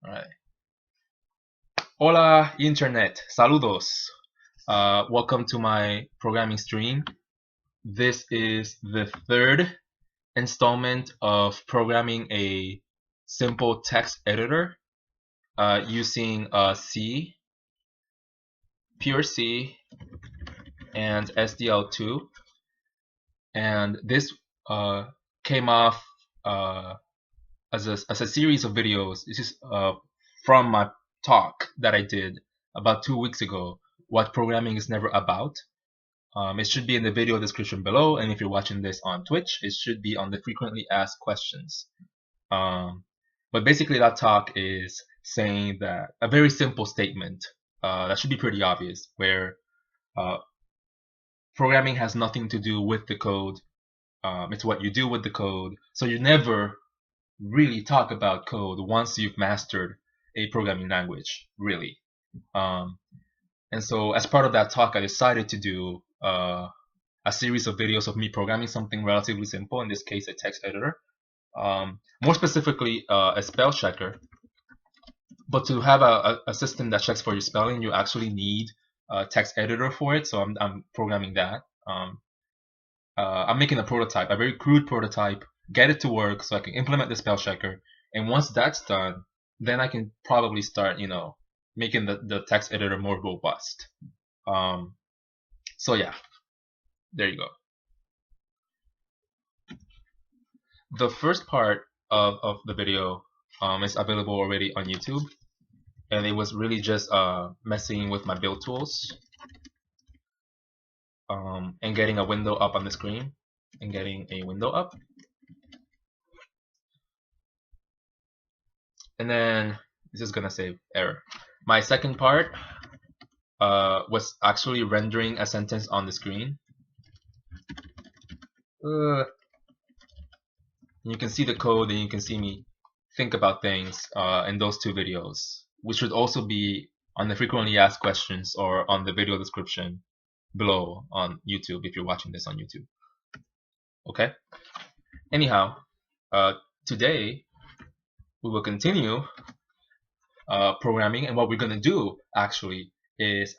Alright. Hola, Internet. Saludos. Welcome to my programming stream. This is the third installment of programming a simple text editor using C, pure C, and SDL2. And this came off as a series of videos. This is from my talk that I did about 2 weeks ago, What Programming is Never About. It should be in the video description below, and if you're watching this on Twitch, it should be on the frequently asked questions. But basically that talk is saying that a very simple statement that should be pretty obvious, where programming has nothing to do with the code. It's what you do with the code. So you never really talk about code once you've mastered a programming language, really. And so as part of that talk, I decided to do a series of videos of me programming something relatively simple, in this case a text editor, more specifically a spell checker. But to have a system that checks for your spelling, you actually need a text editor for it, so I'm programming that. I'm making a prototype, a very crude prototype, get it to work so I can implement the spell checker, and once that's done, then I can probably start, making the text editor more robust. So yeah, there you go. The first part of the video is available already on YouTube, and it was really just messing with my build tools and getting a window up on the screen, and getting a window up. And then this is gonna say error. My second part was actually rendering a sentence on the screen. You can see the code, and you can see me think about things in those two videos, which should also be on the frequently asked questions or on the video description below on YouTube if you're watching this on YouTube. Okay? Anyhow, today we will continue programming, and what we're going to do actually is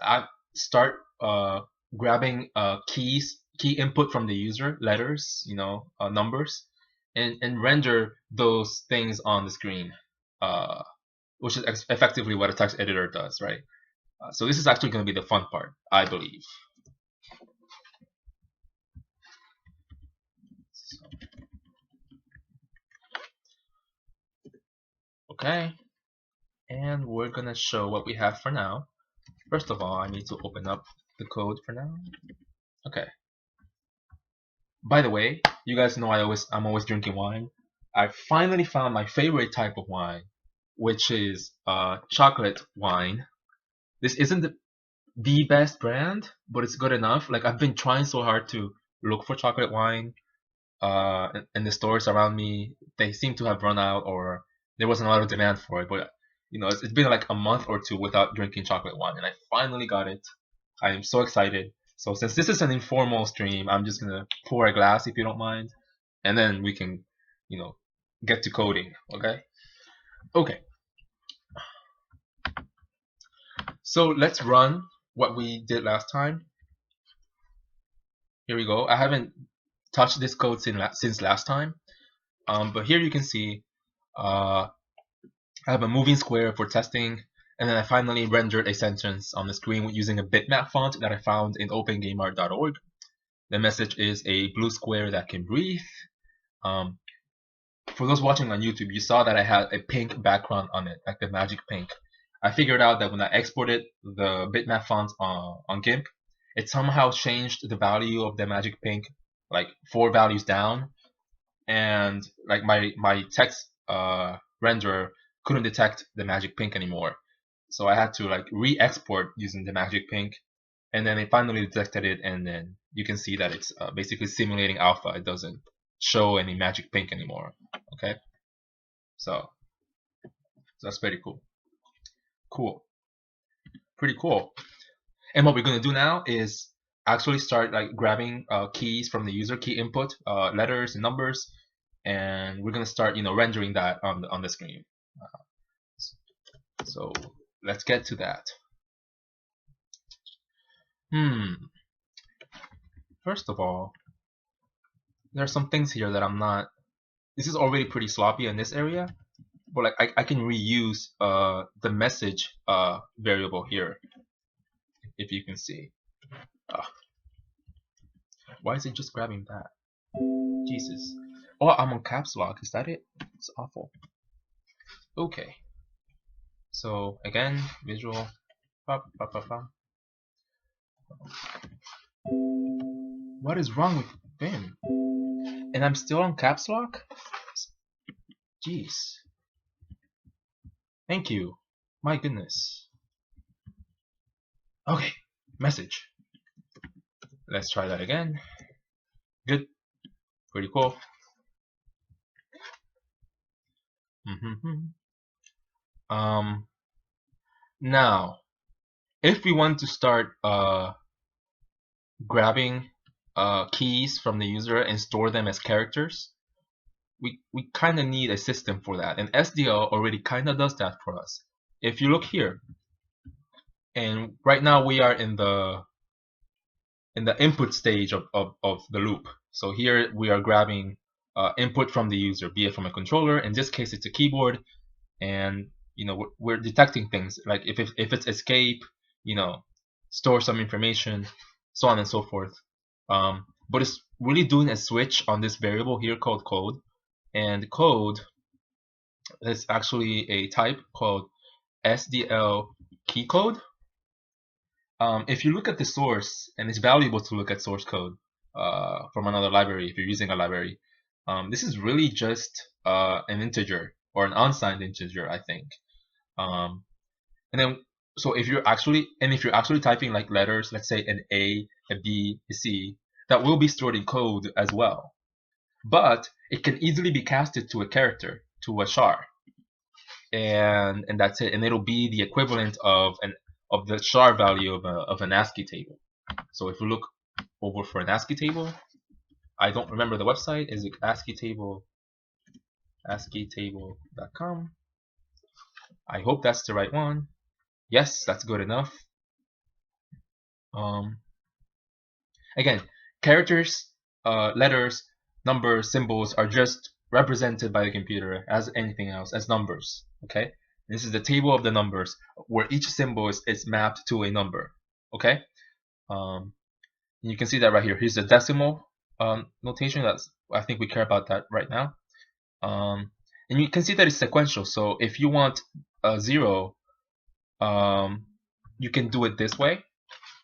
start grabbing key input from the user, letters, numbers, and render those things on the screen, which is effectively what a text editor does, right? So this is actually going to be the fun part, I believe. Okay, and we're gonna show what we have for now. First of all, I need to open up the code for now. Okay. By the way, you guys know I'm always drinking wine. I finally found my favorite type of wine, which is chocolate wine. This isn't the best brand, but it's good enough. Like, I've been trying so hard to look for chocolate wine in the stores around me. They seem to have run out, or there wasn't a lot of demand for it. But it's been like a month or two without drinking chocolate wine, and I finally got it. I am so excited. So since this is an informal stream, I'm just gonna pour a glass if you don't mind, and then we can, get to coding. Okay. Okay. So let's run what we did last time. Here we go. I haven't touched this code since last time, but here you can see I have a moving square for testing, and then I finally rendered a sentence on the screen using a bitmap font that I found in opengameart.org. The message is a blue square that can breathe. For those watching on YouTube, you saw that I had a pink background on it, like the magic pink. I figured out that when I exported the bitmap font on GIMP, it somehow changed the value of the magic pink like 4 values down, and like my text renderer couldn't detect the magic pink anymore. So I had to like re-export using the magic pink, and then it finally detected it, and then you can see that it's basically simulating alpha. It doesn't show any magic pink anymore. Okay, so that's pretty cool. Pretty cool. And what we're gonna do now is actually start like grabbing keys from the user, key input, letters and numbers, and we're gonna start rendering that on the screen. So let's get to that. First of all, there are some things here that I'm not. This is already pretty sloppy in this area, but like I can reuse the message variable here, if you can see. Why is it just grabbing that? Jesus. Oh, I'm on caps lock. Is that it? It's awful. Okay. So again, visual. What is wrong with Vim? And I'm still on caps lock? Jeez. Thank you. My goodness. Okay. Message. Let's try that again. Good. Pretty cool. Now, if we want to start grabbing keys from the user and store them as characters, we kind of need a system for that, and SDL already kind of does that for us. If you look here, and right now we are in the input stage of the loop. So here we are grabbing input from the user, be it from a controller. In this case, it's a keyboard, and we're detecting things like if it's escape, store some information, so on and so forth. But it's really doing a switch on this variable here called code, and code is actually a type called SDL key code. If you look at the source, and it's valuable to look at source code from another library if you're using a library, this is really just an integer or an unsigned integer, I think. And then, so if you're actually typing like letters, let's say an A, a B, a C, that will be stored in code as well. But it can easily be casted to a character, to a char, and that's it. And it'll be the equivalent of the char value of an ASCII table. So if we look over for an ASCII table, I don't remember the website. Is it ASCII Table? ASCIItable.com. I hope that's the right one. Yes, that's good enough. Again, characters, letters, numbers, symbols are just represented by the computer as anything else, as numbers. Okay, this is the table of the numbers where each symbol is mapped to a number. Okay, you can see that right here. Here's the decimal notation. I think we care about that right now. And you can see that it's sequential. So if you want a 0, you can do it this way.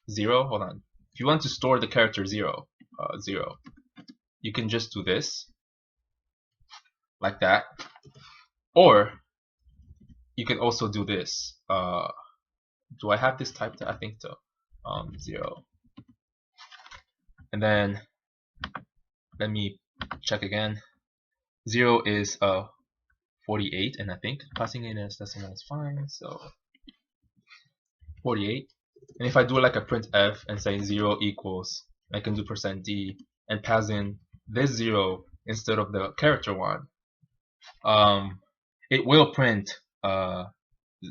0. Hold on. If you want to store the character 0, 0, you can just do this, like that. Or you can also do this. Do I have this typed? I think so. 0. And then let me check again. 0 is 48, and I think passing in as decimal is fine. So 48. And if I do like a printf and say 0 equals, I can do %d and pass in this 0 instead of the character 1. It will print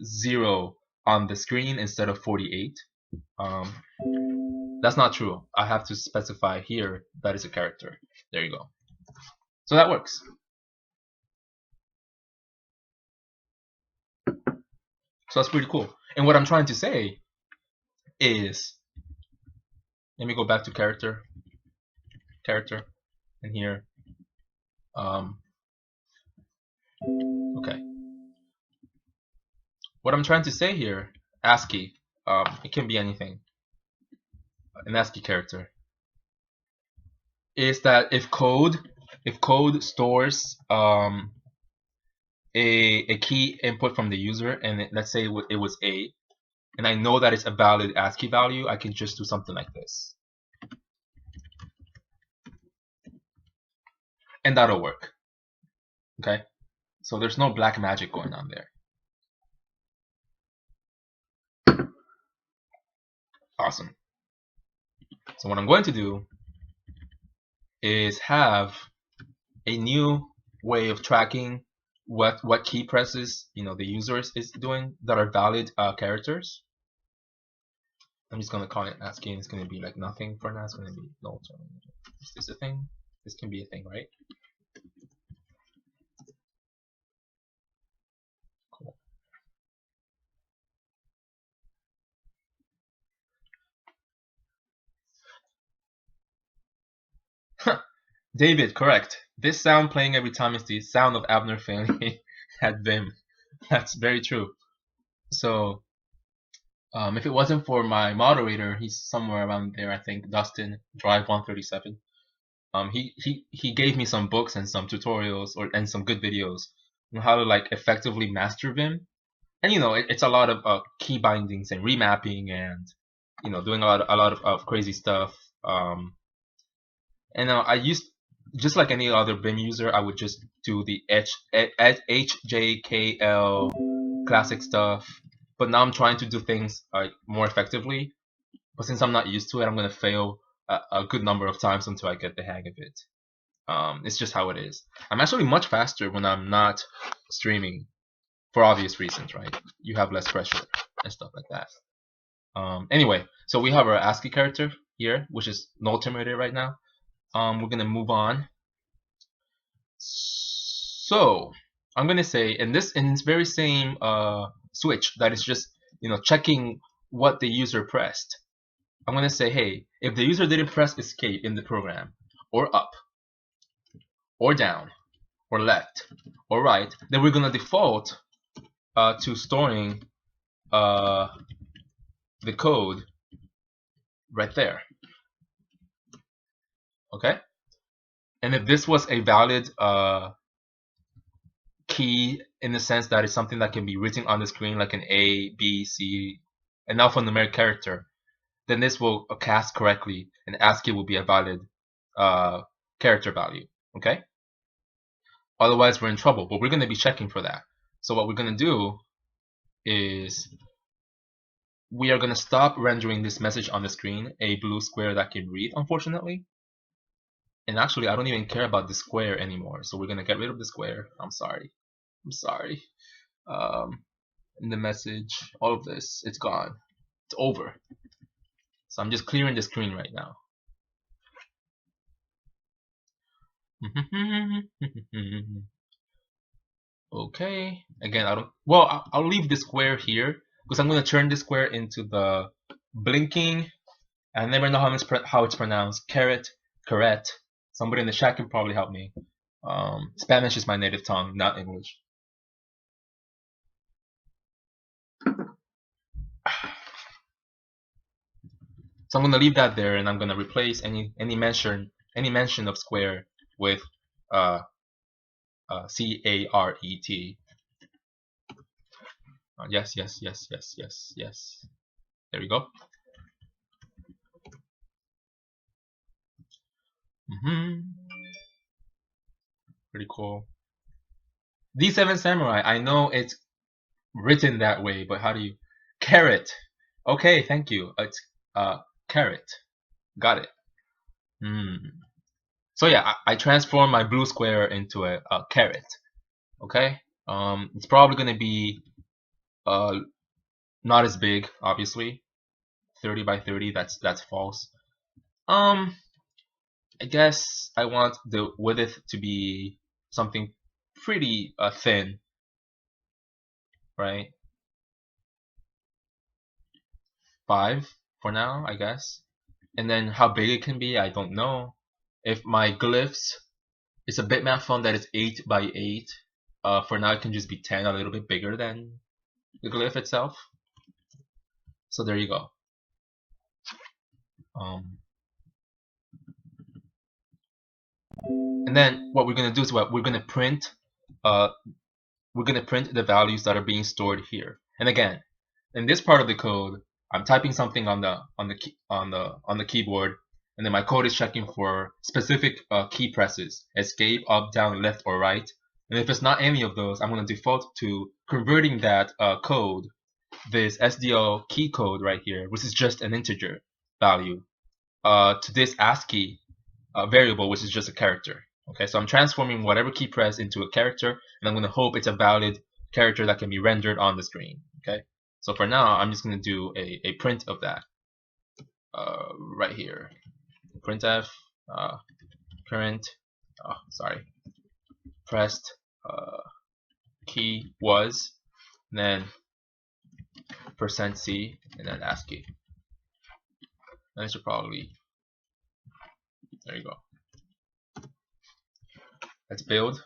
0 on the screen instead of 48. That's not true. I have to specify here that is a character. There you go. So that works. So that's pretty cool. And what I'm trying to say is, let me go back to character, and here. Okay. What I'm trying to say here, ASCII, it can be anything, an ASCII character, is that if code stores a key input from the user, and let's say it was A, and I know that it's a valid ASCII value, I can just do something like this. And that'll work. Okay? So there's no black magic going on there. Awesome. So what I'm going to do is have a new way of tracking what key presses the user is doing that are valid characters. I'm just gonna call it ASCII, and it's gonna be like nothing for now. It's gonna be no term. Is this a thing? This can be a thing, right? Cool. David, correct. This sound playing every time is the sound of Abner failing at Vim. That's very true. So if it wasn't for my moderator, he's somewhere around there, I think, Dustin, Drive 137. He gave me some books and some tutorials and some good videos on how to like effectively master Vim. And it's a lot of key bindings and remapping and doing a lot of crazy stuff. And I used, just like any other Vim user, I would just do the HJKL classic stuff. But now I'm trying to do things more effectively. But since I'm not used to it, I'm gonna fail a good number of times until I get the hang of it. It's just how it is. I'm actually much faster when I'm not streaming, for obvious reasons, right? You have less pressure and stuff like that. Anyway, so we have our ASCII character here, which is null terminated right now. We're gonna move on. So I'm gonna say in this very same switch that is just checking what the user pressed. I'm gonna say, hey, if the user didn't press escape in the program, or up, or down, or left, or right, then we're gonna default to storing the code right there. Okay? And if this was a valid key in the sense that it's something that can be written on the screen like an A, B, C, an alphanumeric character, then this will cast correctly and ASCII will be a valid character value. Okay? Otherwise, we're in trouble, but we're going to be checking for that. So what we're going to do is we are going to stop rendering this message on the screen, a blue square that can read, unfortunately. And actually, I don't even care about the square anymore. So we're going to get rid of the square. I'm sorry. In the message, all of this, it's gone. It's over. So I'm just clearing the screen right now. Okay. Again, I'll leave the square here because I'm going to turn the square into the blinking. I never know how it's pronounced. Carrot. Somebody in the chat can probably help me. Spanish is my native tongue, not English. So I'm going to leave that there, and I'm going to replace any mention of square with C-A-R-E-T. Yes. There we go. Pretty cool. D7 Samurai. I know it's written that way, but how do you? Carrot. Okay, thank you. It's carrot. Got it. So yeah, I transformed my blue square into a carrot. Okay. It's probably gonna be not as big, obviously. 30 by 30. That's false. I guess I want the width to be something pretty thin, right? 5 for now, I guess. And then how big it can be, I don't know. If my glyphs is a bitmap font that is 8 by 8, for now it can just be 10, a little bit bigger than the glyph itself. So there you go. And then what we're gonna do is we're gonna print the values that are being stored here. And again, in this part of the code, I'm typing something on the keyboard, and then my code is checking for specific key presses: escape, up, down, left, or right. And if it's not any of those, I'm going to default to converting that code, this SDL key code right here, which is just an integer value, to this ASCII variable, which is just a character. Okay, so I'm transforming whatever key pressed into a character, and I'm going to hope it's a valid character that can be rendered on the screen. Okay, so for now, I'm just going to do a print of that right here. Printf current, pressed key was, and then %c, and then ASCII. And it should probably, there you go. Let's build.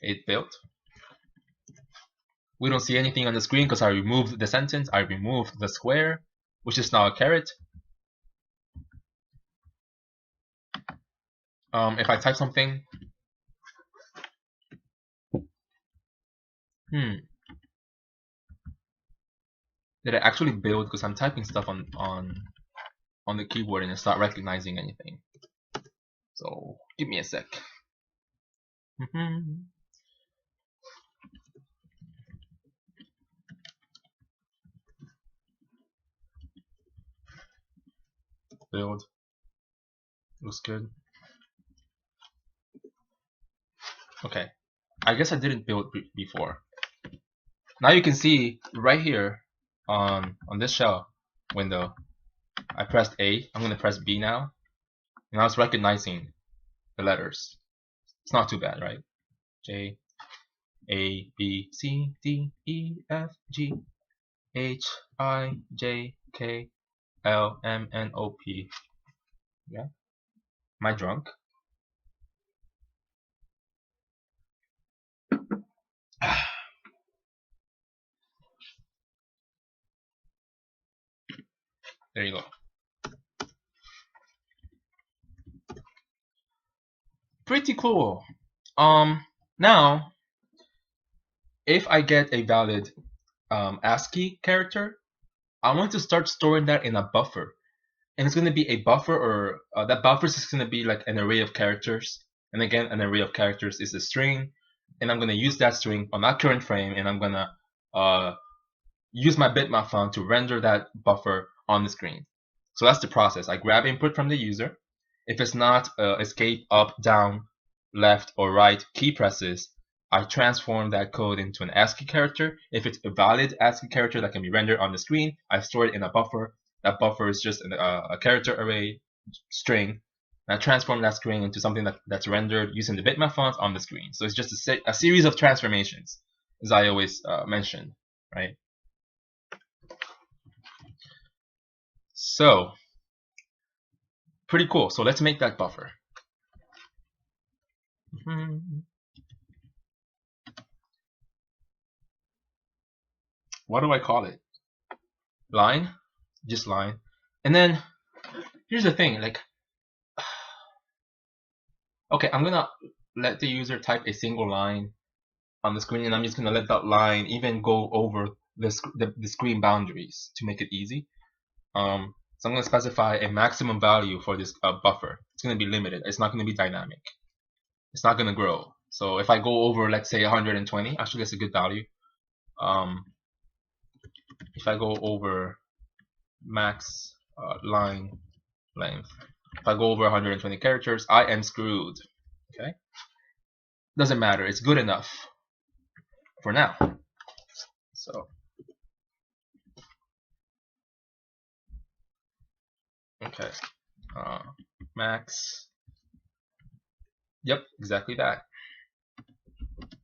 It built. We don't see anything on the screen because I removed the sentence, I removed the square, which is now a caret. If I type something, did it actually build? Because I'm typing stuff on the keyboard and it's not recognizing anything. So give me a sec. Build looks good. Okay, I guess I didn't build before. Now you can see right here on this shell window, I pressed A. I'm going to press B now. Now it's recognizing the letters. It's not too bad, right? J, A, B, C, D, E, F, G, H, I, J, K, L, M, N, O, P. Yeah. Am I drunk? There you go. Pretty cool. Now, if I get a valid ASCII character, I want to start storing that in a buffer. And it's going to be a buffer, or that buffer is going to be like an array of characters. And again, an array of characters is a string. And I'm going to use that string on my current frame, and I'm going to use my bitmap font to render that buffer on the screen. So that's the process. I grab input from the user. If it's not escape, up, down, left, or right key presses, I transform that code into an ASCII character. If it's a valid ASCII character that can be rendered on the screen, I store it in a buffer. That buffer is just a character array string. And I transform that string into something that's rendered using the bitmap font on the screen. So it's just a series of transformations, as I always mention, right? So, pretty cool. So let's make that buffer. What do I call it? Line? Just line. And then, here's the thing, like, okay, I'm gonna let the user type a single line on the screen, and I'm just gonna let that line even go over the screen boundaries to make it easy. So I'm gonna specify a maximum value for this buffer. It's gonna be limited. It's not gonna be dynamic. It's not gonna grow. So if I go over, let's say 120, actually that's a good value. If I go over max line length, if I go over 120 characters, I am screwed. Okay, doesn't matter. It's good enough for now. So okay, max. Yep, exactly that.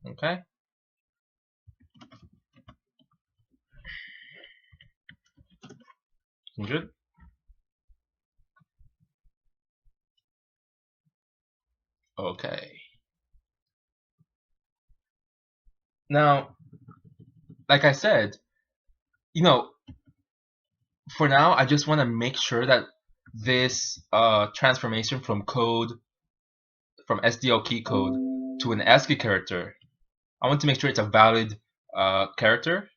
Okay. Good. Okay. Now, like I said, you know, for now, I just want to make sure that this transformation from code, from SDL key code to an ASCII character, I want to make sure it's a valid character,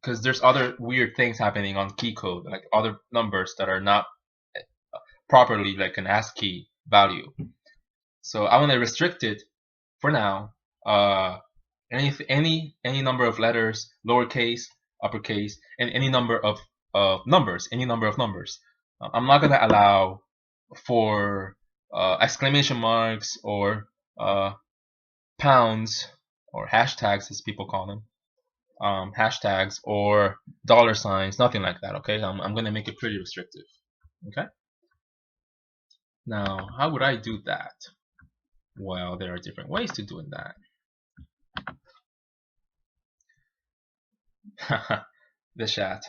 because there's other weird things happening on key code, like other numbers that are not properly like an ASCII value. So I want to restrict it for now. Any number of letters, lowercase, uppercase, and any number of numbers, any number of numbers. I'm not gonna allow for exclamation marks or pounds or hashtags, as people call them, hashtags or dollar signs, nothing like that. Okay, I'm gonna make it pretty restrictive. Okay. Now, how would I do that? Well, there are different ways to doing that. The chat.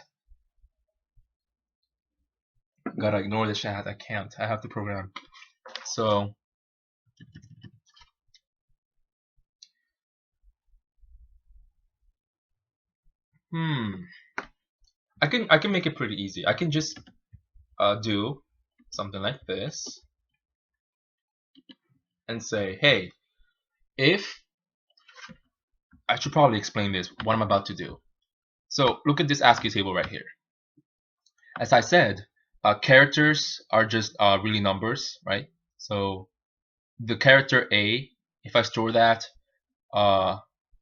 Gotta ignore the chat. I can't. I have to program. So I can make it pretty easy. I can just do something like this and say, hey, if I should probably explain this, what I'm about to do. So look at this ASCII table right here. As I said, characters are just really numbers, right? So the character A, if I store that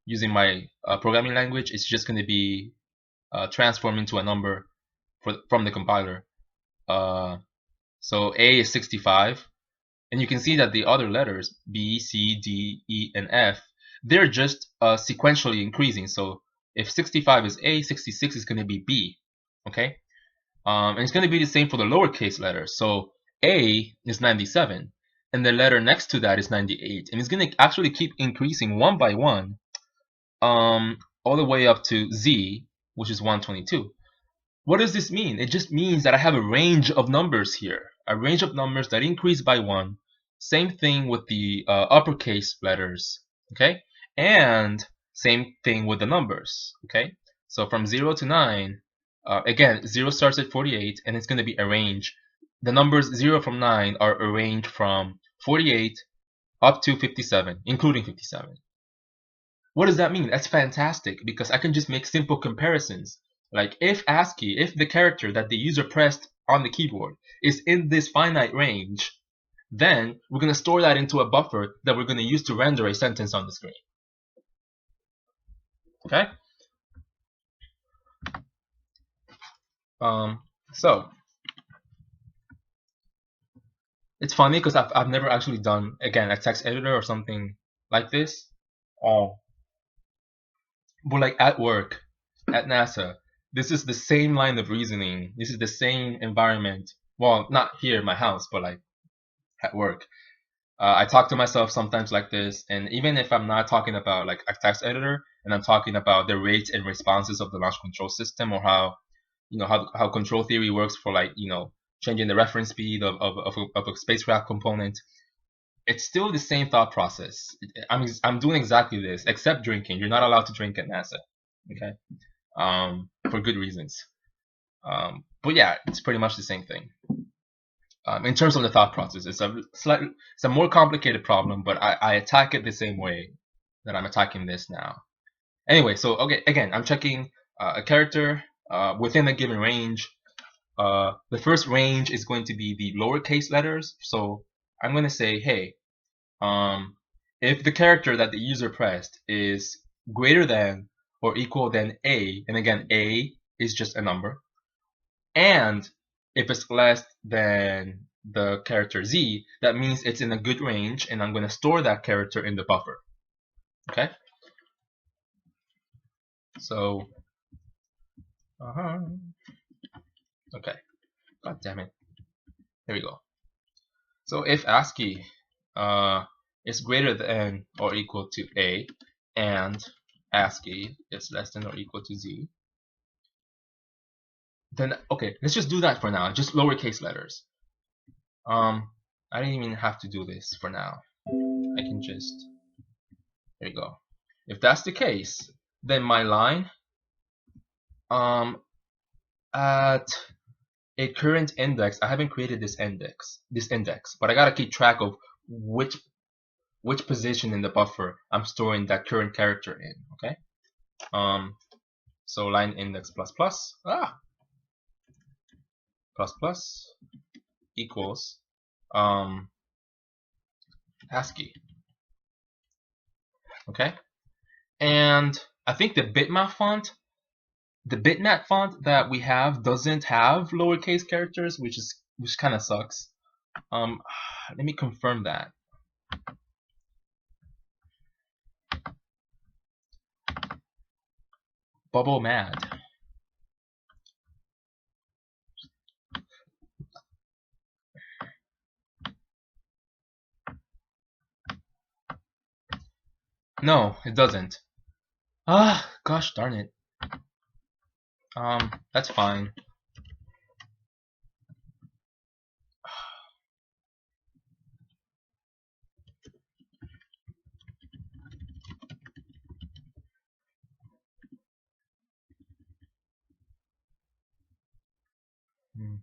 using my programming language, it's just going to be transformed into a number from the compiler. So A is 65, and you can see that the other letters B, C, D, E, and F, they're just sequentially increasing. So if 65 is A, 66 is going to be B. Okay, and it's going to be the same for the lowercase letters. So A is 97, and the letter next to that is 98, and it's going to actually keep increasing one by one, all the way up to Z, which is 122. What does this mean? It just means that I have a range of numbers here, a range of numbers that increase by one. Same thing with the uppercase letters, okay? And same thing with the numbers, okay? So from 0 to 9, again, 0 starts at 48, and it's going to be arranged. The numbers 0 from 9 are arranged from 48 up to 57, including 57. What does that mean? That's fantastic, because I can just make simple comparisons. Like if ASCII, if the character that the user pressed on the keyboard is in this finite range, then we're going to store that into a buffer that we're going to use to render a sentence on the screen. Okay? So it's funny because I've never actually done, again, a text editor or something like this. But like at work, at NASA, this is the same line of reasoning. This is the same environment. Well, not here in my house, but like at work. I talk to myself sometimes like this, and even if I'm not talking about like a text editor, and I'm talking about the rates and responses of the launch control system, or how how control theory works for like changing the reference speed of a spacecraft component, it's still the same thought process. I'm doing exactly this, except drinking. You're not allowed to drink at NASA, okay? For good reasons. But yeah, it's pretty much the same thing. In terms of the thought process, it's a more complicated problem, but I attack it the same way that I'm attacking this now. Anyway, so okay, again, I'm checking a character within a given range. The first range is going to be the lowercase letters, so I'm going to say, hey, if the character that the user pressed is greater than or equal than A, and again, A is just a number, and if it's less than the character Z, that means it's in a good range, and I'm going to store that character in the buffer. Okay? So, okay. God damn it. Here we go. So if ASCII is greater than or equal to A, and ASCII is less than or equal to Z, then okay, let's just do that for now. Just lowercase letters. I don't even have to do this for now. I can just, there you go. If that's the case, then my line at a current index, I haven't created this index, but I gotta keep track of which position in the buffer I'm storing that current character in. Okay. So line index plus plus equals ASCII. Okay. And I think the bitmap font that we have doesn't have lowercase characters, which kind of sucks. Let me confirm that. Bubble mad. No, it doesn't. Ah, gosh darn it. That's fine. Hmm.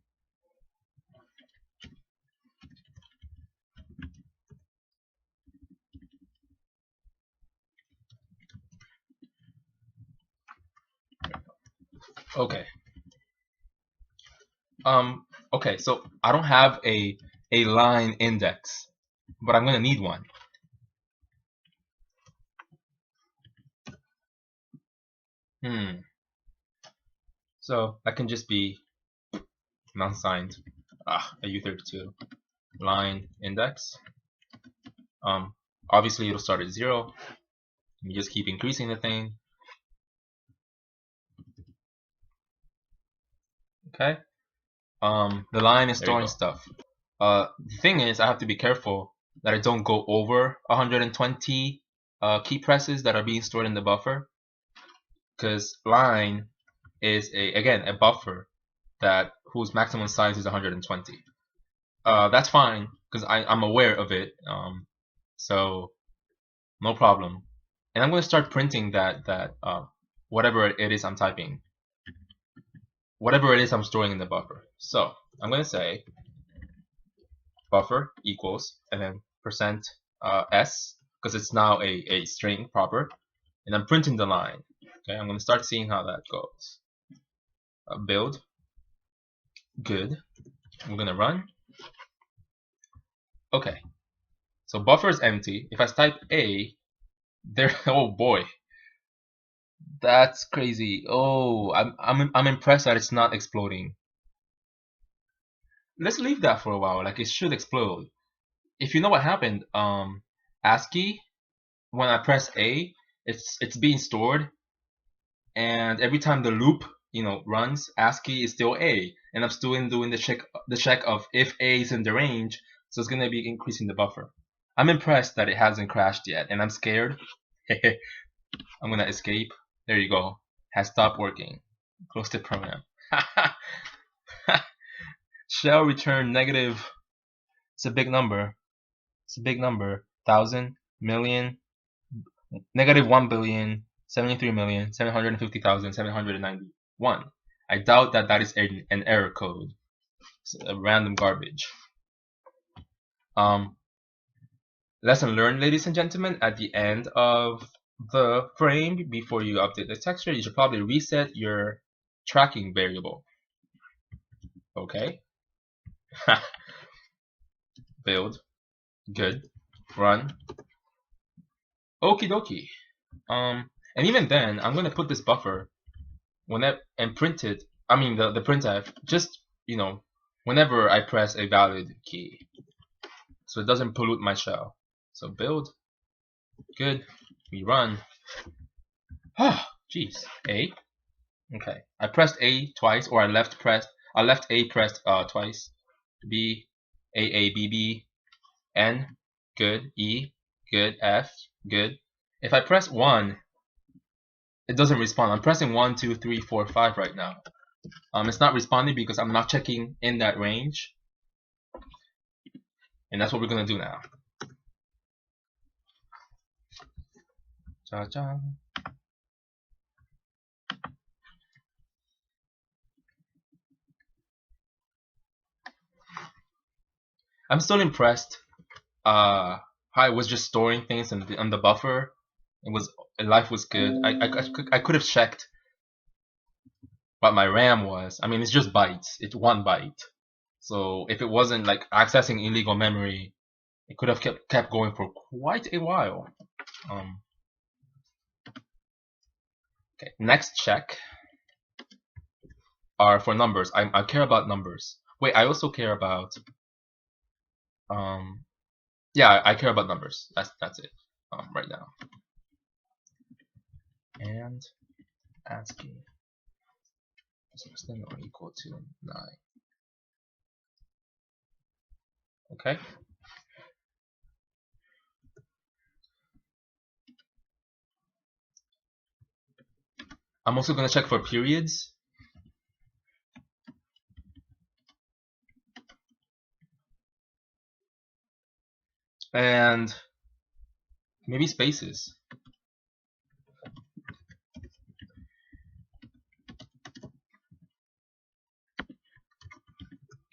Okay. Okay, so I don't have a line index, but I'm gonna need one. So that can just be non-signed. A U32 line index. Obviously it'll start at 0. You just keep increasing the thing. Okay. The line is storing stuff. The thing is, I have to be careful that I don't go over 120 key presses that are being stored in the buffer, because line is again a buffer that whose maximum size is 120. That's fine because I'm aware of it. So no problem. And I'm going to start printing that whatever it is I'm typing, whatever it is I'm storing in the buffer. So I'm going to say buffer equals and then percent s, because it's now a string proper, and I'm printing the line. Okay, I'm going to start seeing how that goes. Build. Good. I'm going to run. Okay. So buffer is empty. If I type a, there. Oh boy, that's crazy. Oh, I'm impressed that it's not exploding. Let's leave that for a while. Like, it should explode. If you know what happened, ASCII, when I press A, it's being stored, and every time the loop runs, ASCII is still A, and I'm still doing the check of if A is in the range, so it's gonna be increasing the buffer. I'm impressed that it hasn't crashed yet, and I'm scared. I'm gonna escape. There you go. Has stopped working. Close the program. Shell return negative. It's a big number. It's a big number. 1,000, million, negative 1,073,750,791. I doubt that that is an error code. It's a random garbage. Lesson learned, ladies and gentlemen. At the end of the frame, before you update the texture, you should probably reset your tracking variable. Okay. Build. Good. Run. Okie dokie. And even then, I'm gonna put this buffer whenever and print it. I mean the printf just whenever I press a valid key, so it doesn't pollute my shell. So build. Good. We run. Ah, jeez. A. Okay. I pressed A twice, or I left A pressed twice. B. A B B. N. Good. E. Good. F. Good. If I press 1, it doesn't respond. I'm pressing 1, 2, 3, 4, 5 right now. It's not responding because I'm not checking in that range. And that's what we're gonna do now. Cha-cha. I'm still impressed how I was just storing things on the buffer. Life was good. I could have checked what my RAM was. I mean, it's just bytes. It's 1 byte. So if it wasn't like accessing illegal memory, it could have kept going for quite a while. Okay, next check are for numbers. I care about numbers. Wait, I also care about Yeah, I care about numbers. That's it right now. And ASCII is less than or equal to 9. Okay. I'm also going to check for periods. And maybe spaces.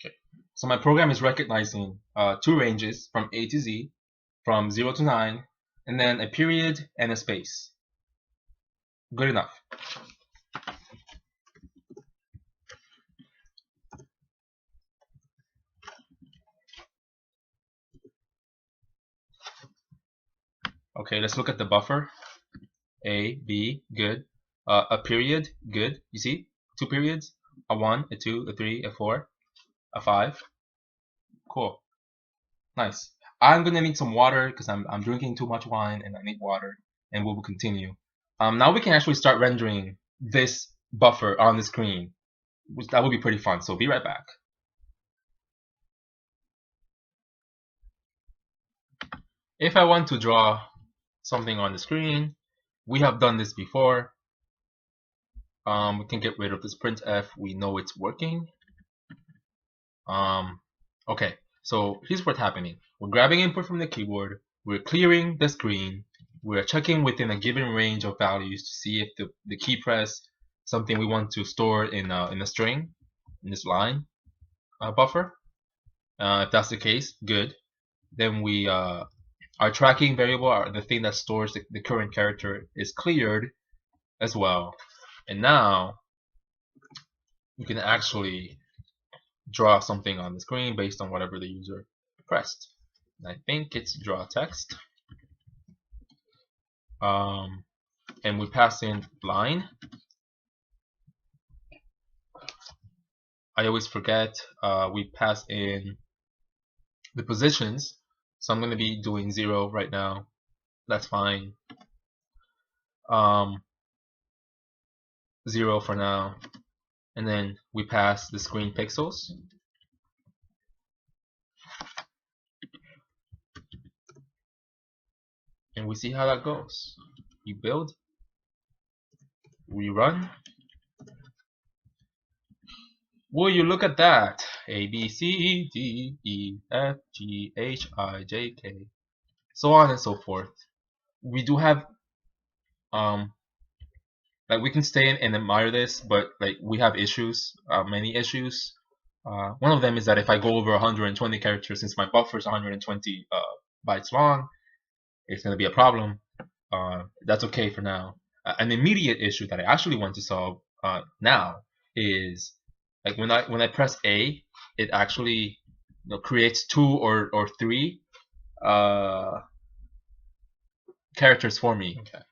Okay. So my program is recognizing two ranges from A to Z, from 0 to 9, and then a period and a space. Good enough. Okay, let's look at the buffer. A, B, good. A period, good. You see? Two periods. A 1, a 2, a 3, a 4, a 5. Cool. Nice. I'm gonna need some water because I'm drinking too much wine and I need water. And we will continue. Now we can actually start rendering this buffer on the screen, which that would be pretty fun. So be right back. If I want to draw something on the screen, we have done this before. We can get rid of this printf. We know it's working. Okay, so here's what's happening. We're grabbing input from the keyboard. We're clearing the screen. We're checking within a given range of values to see if the key press something we want to store in a string, in this line buffer. If that's the case, good. Then we our tracking variable, the thing that stores the current character, is cleared as well. And now you can actually draw something on the screen based on whatever the user pressed. And I think it's draw text. And we pass in line. I always forget we pass in the positions. So I'm going to be doing 0 right now. That's fine. 0 for now. And then we pass the screen pixels. And we see how that goes. You build, we run. Will you look at that? A, B, C, D, E, F, G, H, I, J, K, so on and so forth. We do have like we can stay and admire this, but like we have issues, many issues. One of them is that if I go over 120 characters, since my buffer is 120 bytes long, it's going to be a problem. That's okay for now. An immediate issue that I actually want to solve now is like when I press A, it actually creates 2 or 3 characters for me. Okay.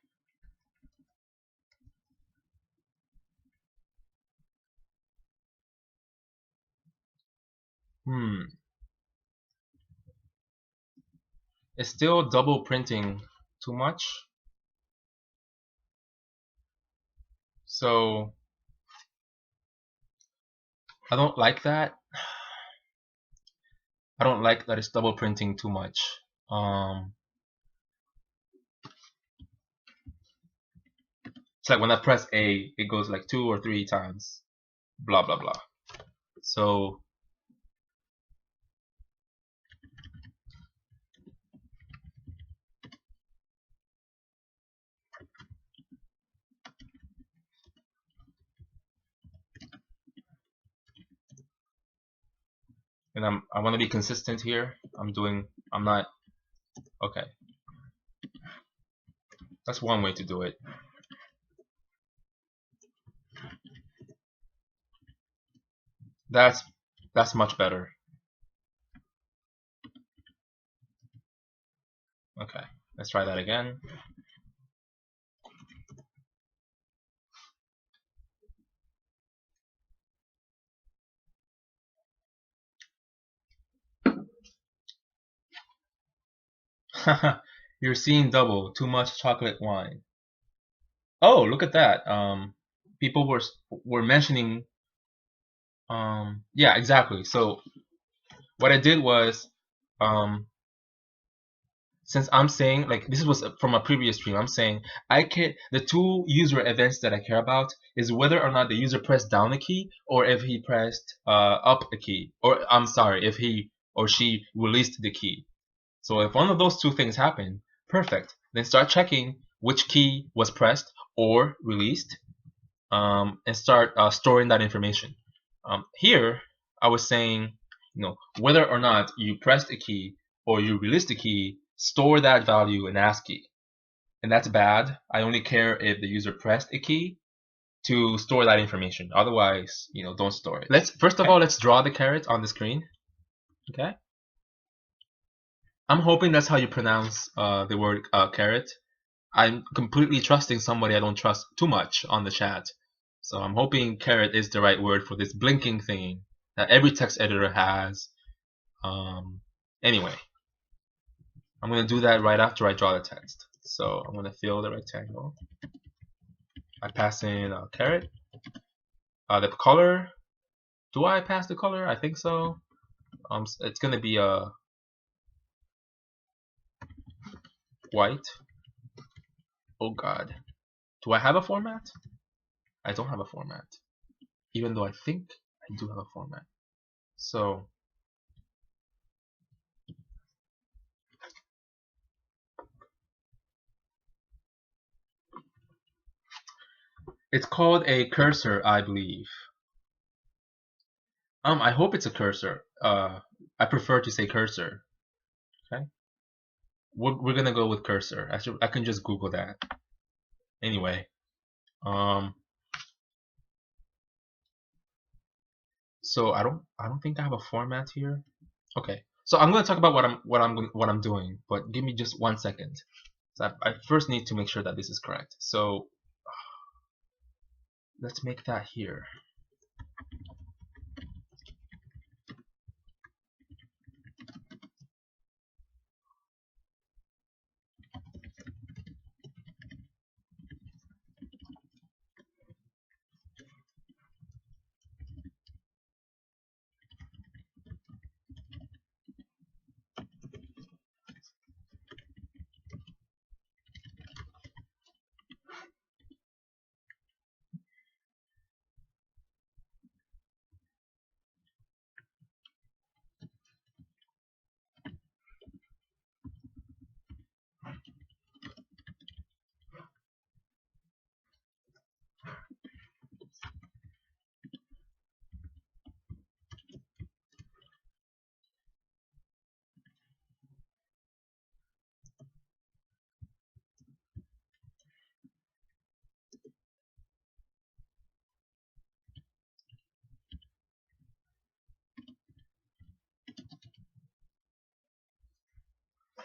It's still double printing too much. So I don't like that. I don't like that it's double printing too much. It's like when I press A, it goes like 2 or 3 times. Blah blah blah. So and I want to be consistent here. I'm not okay. That's one way to do it. That's much better. Okay, let's try that again. You're seeing double. Too much chocolate wine. Oh, look at that. People were mentioning. Yeah, exactly. So what I did was, um, since I'm saying, like, this was from a previous stream, I'm saying the two user events that I care about is whether or not the user pressed down a key or if he pressed up a key, or I'm sorry, if he or she released the key. So if one of those two things happen, perfect. Then start checking which key was pressed or released, and start storing that information. Here, I was saying, whether or not you pressed a key or you released a key, store that value in ASCII. And that's bad. I only care if the user pressed a key to store that information. Otherwise, don't store it. First of all, let's draw the caret on the screen. Okay. I'm hoping that's how you pronounce the word caret. I'm completely trusting somebody I don't trust too much on the chat. So I'm hoping caret is the right word for this blinking thing that every text editor has. Anyway, I'm going to do that right after I draw the text. So I'm going to fill the rectangle. I pass in a caret. The color, do I pass the color? I think so. It's going to be a white. Oh God. Do I have a format? I don't have a format. Even though I think I do have a format. So it's called a cursor, I believe. I hope it's a cursor. I prefer to say cursor. Okay. We're gonna go with cursor. I can just Google that. Anyway, so I don't think I have a format here. Okay, so I'm gonna talk about what I'm doing, but give me just 1 second. So I first need to make sure that this is correct. So let's make that here.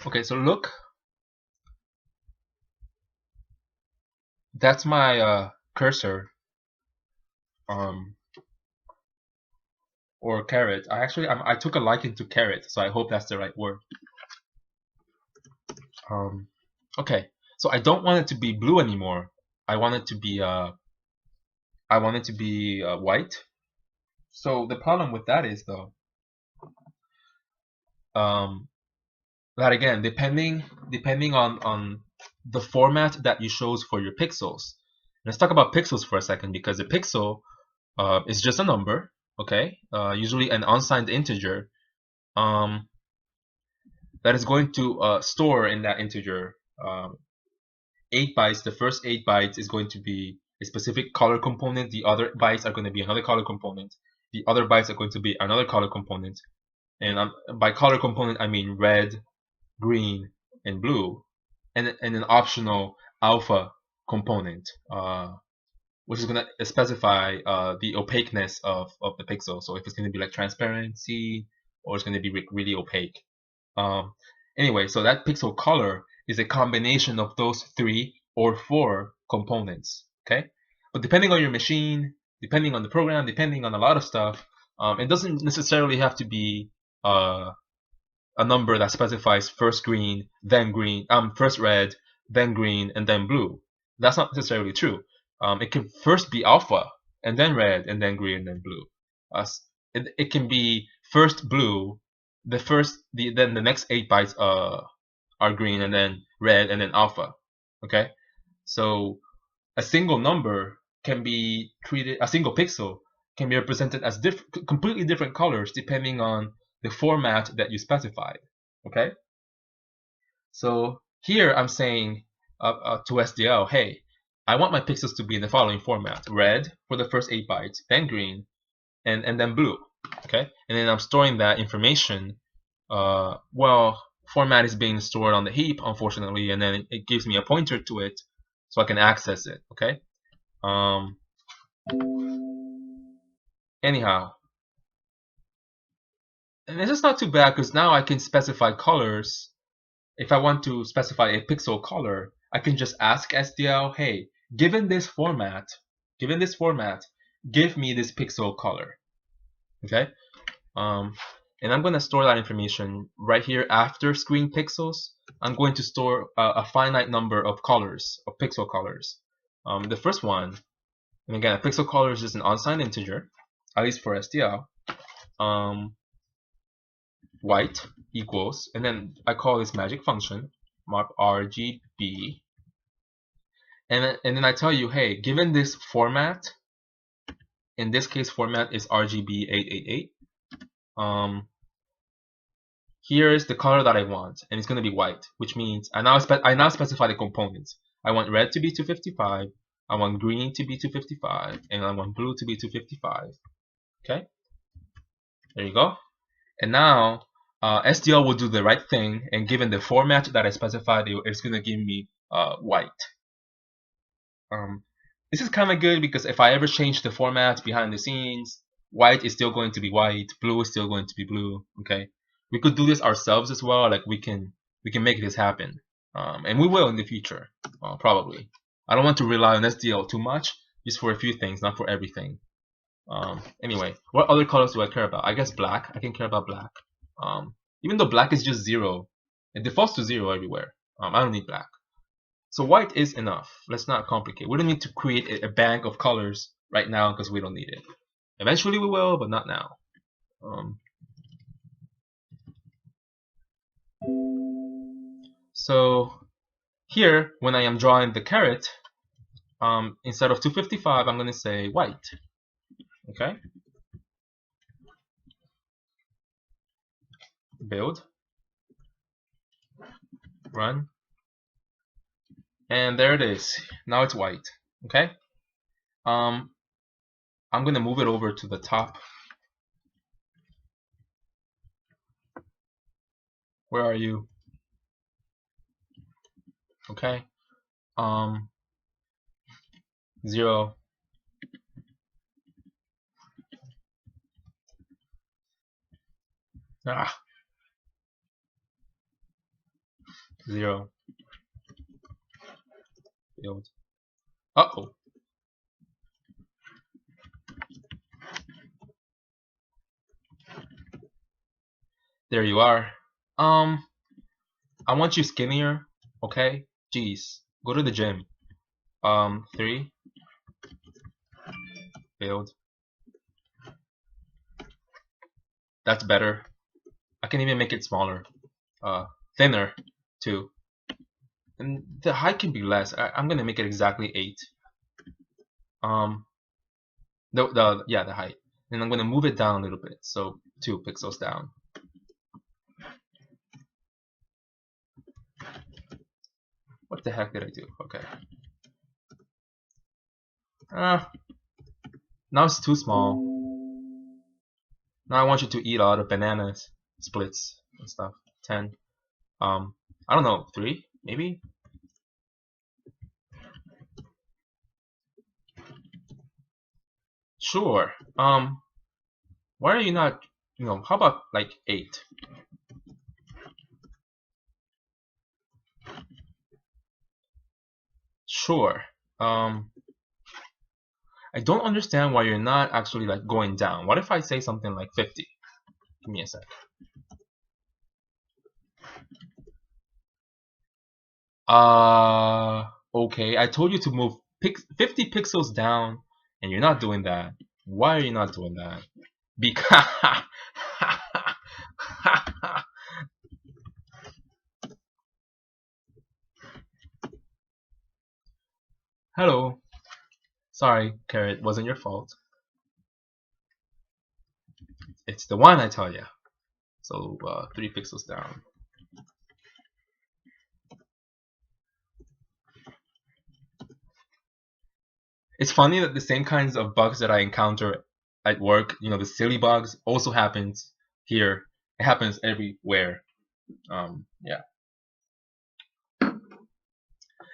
Okay, so look, that's my cursor, or caret. I took a liking to caret, so I hope that's the right word. Okay, so I don't want it to be blue anymore. I want it to be white. So the problem with that is though, that again, depending on the format that you chose for your pixels. Let's talk about pixels for a second, because a pixel is just a number, okay? Usually an unsigned integer that is going to store in that integer 8 bytes. The first 8 bytes is going to be a specific color component. The other bytes are going to be another color component. The other bytes are going to be another color component. And by color component, I mean red, green, and blue, and an optional alpha component, which is going to specify the opaqueness of the pixel. So if it's going to be like transparency, or it's going to be really opaque. Anyway, so that pixel color is a combination of those 3 or 4 components. Okay, but depending on your machine, depending on the program, depending on a lot of stuff, it doesn't necessarily have to be a number that specifies first green, then green, first red, then green, and then blue. That's not necessarily true. It can first be alpha, and then red, and then green, and then blue. It can be first blue, then the next 8 bytes are green, and then red, and then alpha. Okay, so a single number can be treated, a single pixel can be represented as completely different colors depending on the format that you specified. Okay, so here I'm saying to SDL, hey, I want my pixels to be in the following format: red for the first 8 bytes, then green, and then blue. Okay, and then I'm storing that information. Well, format is being stored on the heap, unfortunately, and then it gives me a pointer to it so I can access it. Okay. Anyhow, and this is not too bad because now I can specify colors. If I want to specify a pixel color, I can just ask SDL, hey, given this format, give me this pixel color. Okay. And I'm going to store that information right here after screen pixels. I'm going to store a finite number of colors, of pixel colors. The first one, and again, a pixel color is just an unsigned integer, at least for SDL. White equals, and then I call this magic function, mark RGB, and then I tell you, hey, given this format, in this case format is RGB 888, here is the color that I want, and it's going to be white, which means I now specify the components. I want red to be 255, I want green to be 255, and I want blue to be 255. Okay, there you go. And now SDL will do the right thing, and given the format that I specified, it's going to give me white. This is kind of good because if I ever change the format behind the scenes, white is still going to be white, blue is still going to be blue. Okay, we could do this ourselves as well. Like we can make this happen, and we will in the future, probably. I don't want to rely on SDL too much, just for a few things, not for everything. Anyway, what other colors do I care about? I guess black. I can care about black. Even though black is just 0, it defaults to 0 everywhere. I don't need black. So white is enough. Let's not complicate. We don't need to create a bank of colors right now because we don't need it. Eventually we will, but not now. So here, when I am drawing the caret, instead of 255, I'm going to say white. Okay. Build. Run. And there it is. Now it's white. Okay. I'm going to move it over to the top. Where are you? Okay. 0. Ah. 0. Build. Uh-oh. There you are. I want you skinnier, okay? Jeez, go to the gym. 3. Build. That's better. I can even make it smaller. Thinner, 2. And the height can be less. I'm gonna make it exactly 8. The height. And I'm gonna move it down a little bit, so 2 pixels down. What the heck did I do? Okay. Now it's too small. Now I want you to eat a lot of bananas, splits, and stuff. 10. I don't know, 3 maybe. Sure. Why are you not? How about like 8? Sure. I don't understand why you're not actually like going down. What if I say something like 50? Give me a sec. Okay, I told you to move 50 pixels down, and you're not doing that. Why are you not doing that? Because hello. Sorry, Carrot, wasn't your fault. It's the one I tell you. So 3 pixels down. It's funny that the same kinds of bugs that I encounter at work, the silly bugs, also happens here. It happens everywhere. Yeah,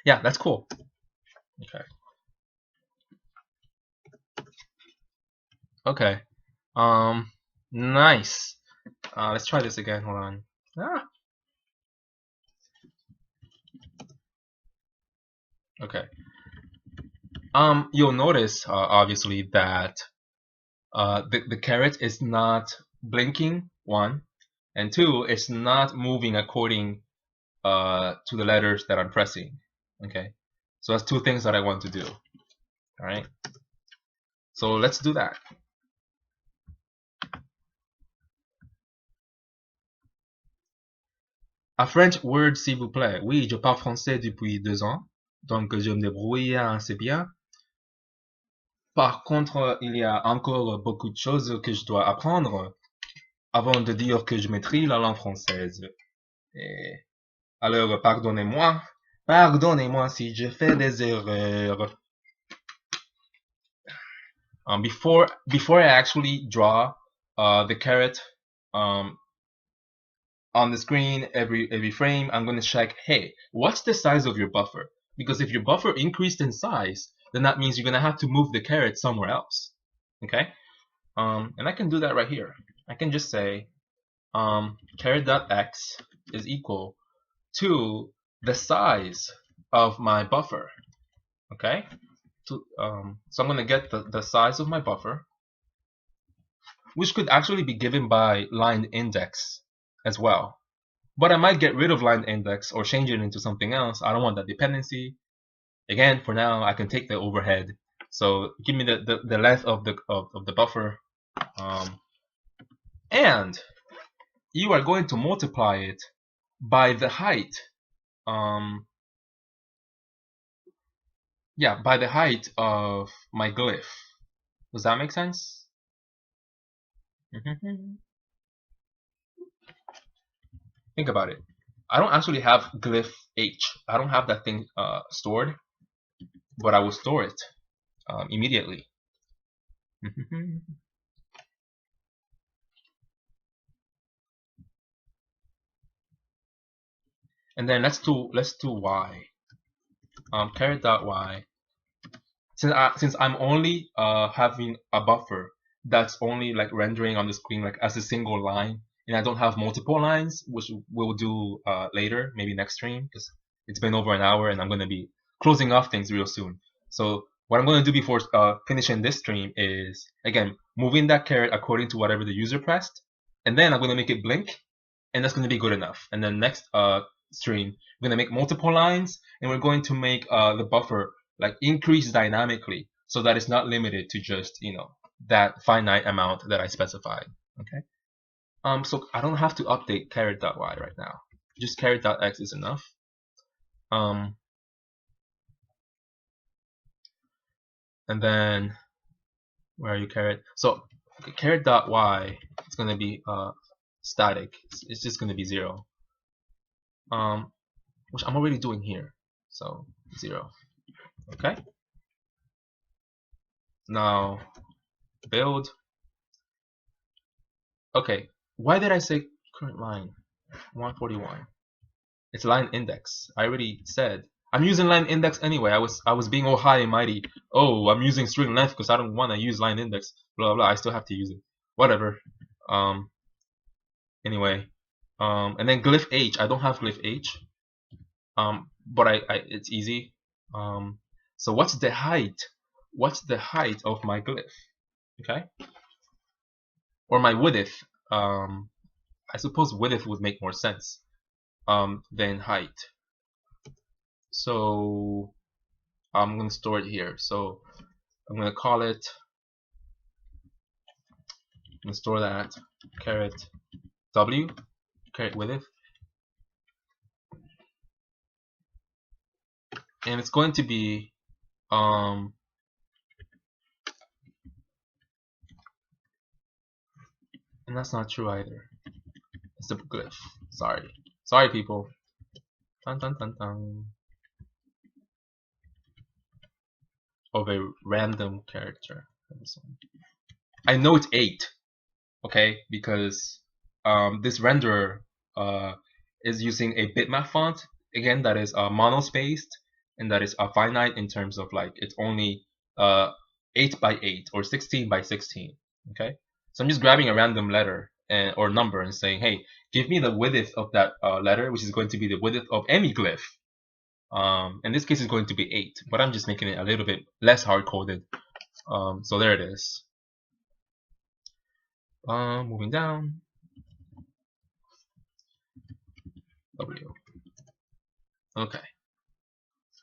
yeah, that's cool. Okay, okay. Nice. Let's try this again. Hold on. Ah, okay. You'll notice obviously that the caret is not blinking, one, and two, it's not moving according to the letters that I'm pressing. Okay, so that's two things that I want to do. All right, so let's do that. A French word, s'il vous plaît. Oui, je parle français depuis 2 ans, donc je me débrouille assez bien. Par contre, il y a encore beaucoup de choses que je dois apprendre avant de dire que je maîtrise la langue française. Et alors, pardonnez-moi si je fais des erreurs. Before I actually draw the caret on the screen every frame, I'm going to check, hey, what's the size of your buffer? Because if your buffer increased in size, then that means you're going to have to move the caret somewhere else. Okay? And I can do that right here. I can just say caret.x is equal to the size of my buffer. Okay? So I'm going to get the size of my buffer, which could actually be given by line index as well. But I might get rid of line index or change it into something else. I don't want that dependency. Again, for now, I can take the overhead. So give me the length of the buffer, and you are going to multiply it by the height. Yeah, by the height of my glyph. Does that make sense? Think about it. I don't actually have glyph H. I don't have that thing stored, but I will store it immediately. And then let's do y. Caret.y. Since I'm only having a buffer that's only like rendering on the screen like as a single line, and I don't have multiple lines, which we'll do later, maybe next stream, because it's been over an hour and I'm going to be closing off things real soon. So what I'm going to do before finishing this stream is, again, moving that caret according to whatever the user pressed, and then I'm going to make it blink, and that's going to be good enough. And then next stream, we're going to make multiple lines, and we're going to make the buffer like increase dynamically so that it's not limited to just that finite amount that I specified. Okay. So I don't have to update caret.y right now. Just caret.x is enough. And then where are you, caret? So caret.y is going to be static. It's just going to be 0. Which I'm already doing here. So 0. Okay. Now build. Okay. Why did I say current line 141? It's line index. I already said I'm using line index anyway. I was being all high and mighty. Oh, I'm using string length because I don't want to use line index. Blah blah. I still have to use it. Whatever. Anyway. And then glyph H. I don't have glyph H. But it's easy. So what's the height? What's the height of my glyph? Okay. Or my width. I suppose width would make more sense than height. So I'm going to store it here. So I'm going to call it, I'm going to store that caret w, caret width, and it's going to be and that's not true either. It's a glyph. Sorry people. Dun, dun, dun, dun. Of a random character. I know it's 8, okay, because this renderer is using a bitmap font, again, that is monospaced, and that is finite in terms of like it's only 8 by 8 or 16 by 16, okay. So I'm just grabbing a random letter or number and saying, hey, give me the width of that letter, which is going to be the width of any glyph. In this case, it's going to be 8, but I'm just making it a little bit less hard-coded. So there it is. Moving down. W. Okay.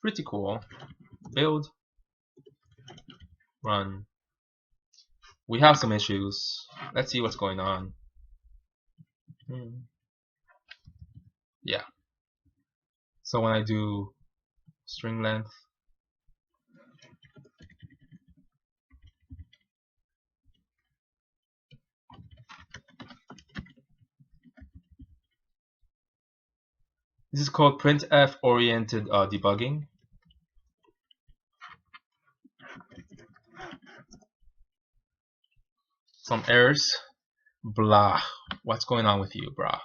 Pretty cool. Build. Run. We have some issues. Let's see what's going on. Yeah. So when I do string length, this is called printf oriented debugging. Some errors. Blah. What's going on with you, brah?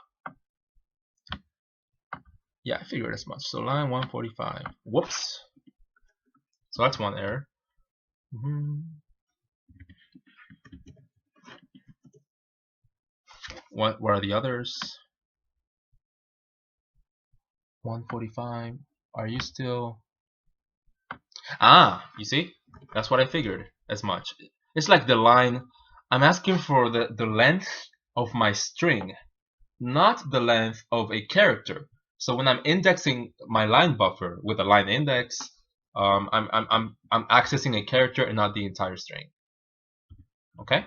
Yeah, I figured as much. So line 145. Whoops. So that's one error. What are the others? 145. Are you still? Ah, you see? That's what I figured as much. It's like the line. I'm asking for the length of my string, not the length of a character. So when I'm indexing my line buffer with a line index, I'm accessing a character and not the entire string. Okay.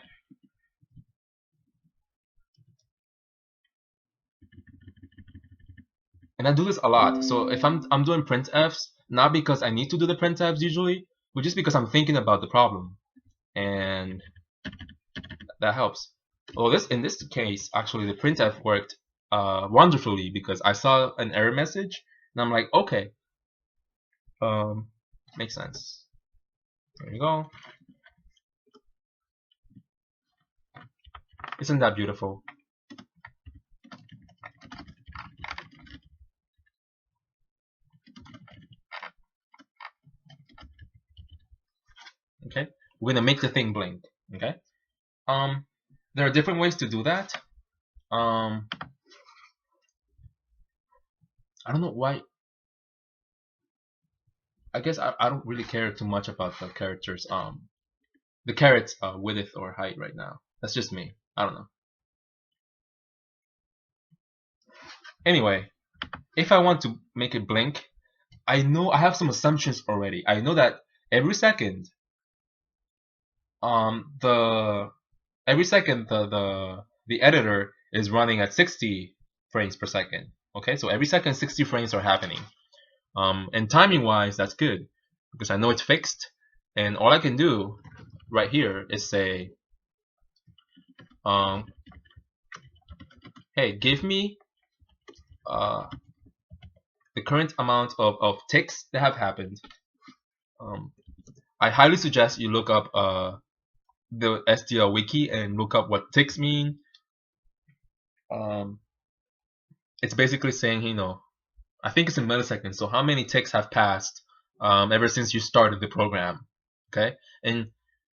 And I do this a lot. So if I'm doing printfs, not because I need to do the printfs usually, but just because I'm thinking about the problem, and that helps. Well, in this case, actually, the printf worked wonderfully because I saw an error message, and I'm like, okay, makes sense. There you go. Isn't that beautiful? Okay, we're gonna make the thing blink. Okay. There are different ways to do that. I don't know why. I guess I don't really care too much about the characters the caret's width or height right now. That's just me. I don't know. Anyway, if I want to make it blink, I know I have some assumptions already. I know that every second, the editor is running at 60 frames per second. Okay, so every second 60 frames are happening. And timing wise, that's good because I know it's fixed, and all I can do right here is say, hey, give me the current amount of ticks that have happened. I highly suggest you look up the STL wiki and look up what ticks mean. It's basically saying, you know, I think it's in milliseconds. So how many ticks have passed ever since you started the program? Okay, and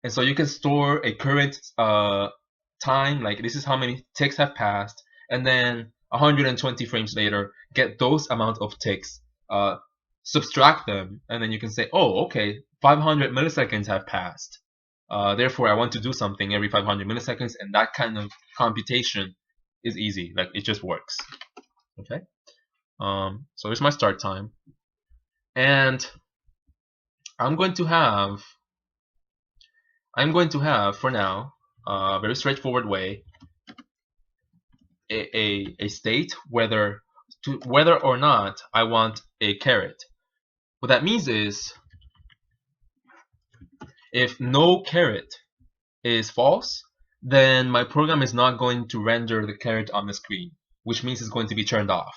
so you can store a current time, like this is how many ticks have passed, and then 120 frames later, get those amount of ticks, subtract them, and then you can say, oh, okay, 500 milliseconds have passed. Therefore, I want to do something every 500 milliseconds, and that kind of computation is easy. Like it just works. Okay. So here's my start time. And I'm going to have for now a very straightforward way, a state whether or not I want a caret. What that means is if no caret is false, then my program is not going to render the caret on the screen, which means it's going to be turned off.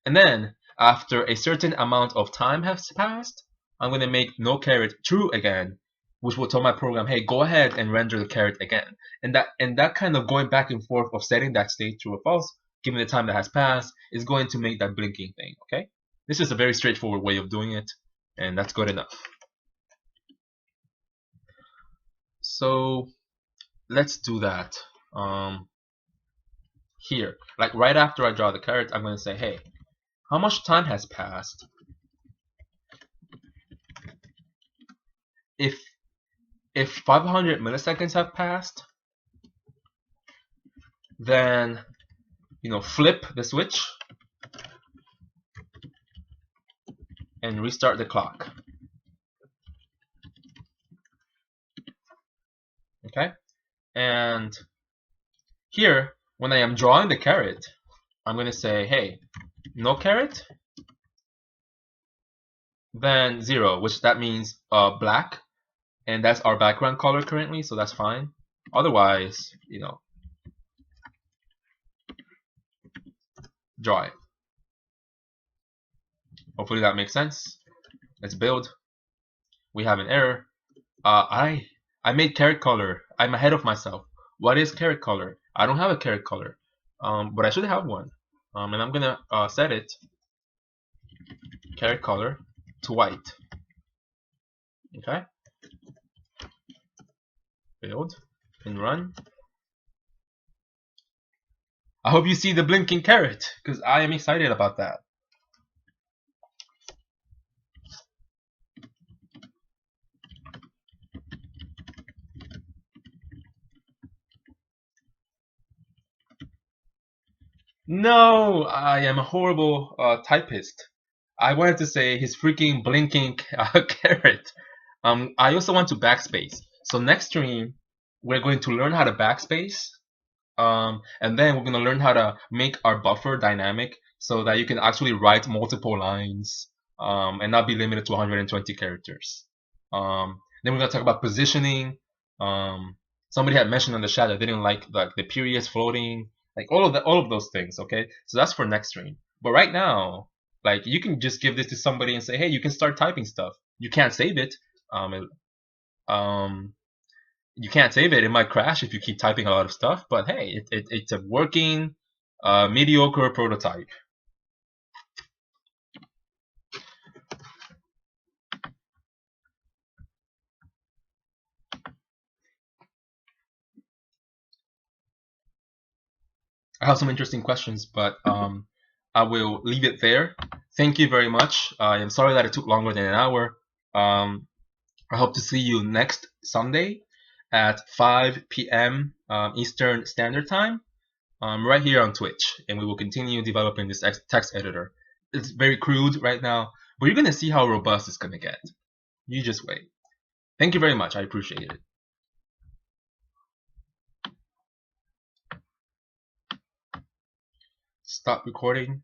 And then after a certain amount of time has passed, I'm going to make no caret true again, which will tell my program, hey, go ahead and render the caret again. And that kind of going back and forth of setting that state true or false, given the time that has passed, is going to make that blinking thing, okay? This is a very straightforward way of doing it, and that's good enough. So let's do that. Here, like right after I draw the caret, I'm going to say, hey, how much time has passed? If 500 milliseconds have passed, then flip the switch and restart the clock. Okay, and here when I am drawing the caret, I'm going to say, hey, no caret, then 0, which that means black, and that's our background color currently, so that's fine. Otherwise, draw it. Hopefully that makes sense. Let's build. We have an error. I made caret color. I'm ahead of myself. What is caret color? I don't have a caret color, but I should have one. And I'm gonna set it caret color to white. Okay. Build and run. I hope you see the blinking caret, because I am excited about that. No, I am a horrible typist. I wanted to say his freaking blinking caret. I also want to backspace. So next stream, we're going to learn how to backspace. And then we're going to learn how to make our buffer dynamic so that you can actually write multiple lines and not be limited to 120 characters. Then we're going to talk about positioning. Somebody had mentioned in the chat that they didn't like the periods floating, like all of those things. Okay, so that's for next stream. But right now, like you can just give this to somebody and say, hey, you can start typing stuff. You can't save it. You can't save it. It might crash if you keep typing a lot of stuff. But hey, it's a working, mediocre prototype. I have some interesting questions, but I will leave it there. Thank you very much. I am sorry that it took longer than an hour. I hope to see you next Sunday at 5 p.m. Eastern Standard Time, right here on Twitch, and we will continue developing this text editor. It's very crude right now, but you're going to see how robust it's going to get. You just wait. Thank you very much. I appreciate it. Stop recording.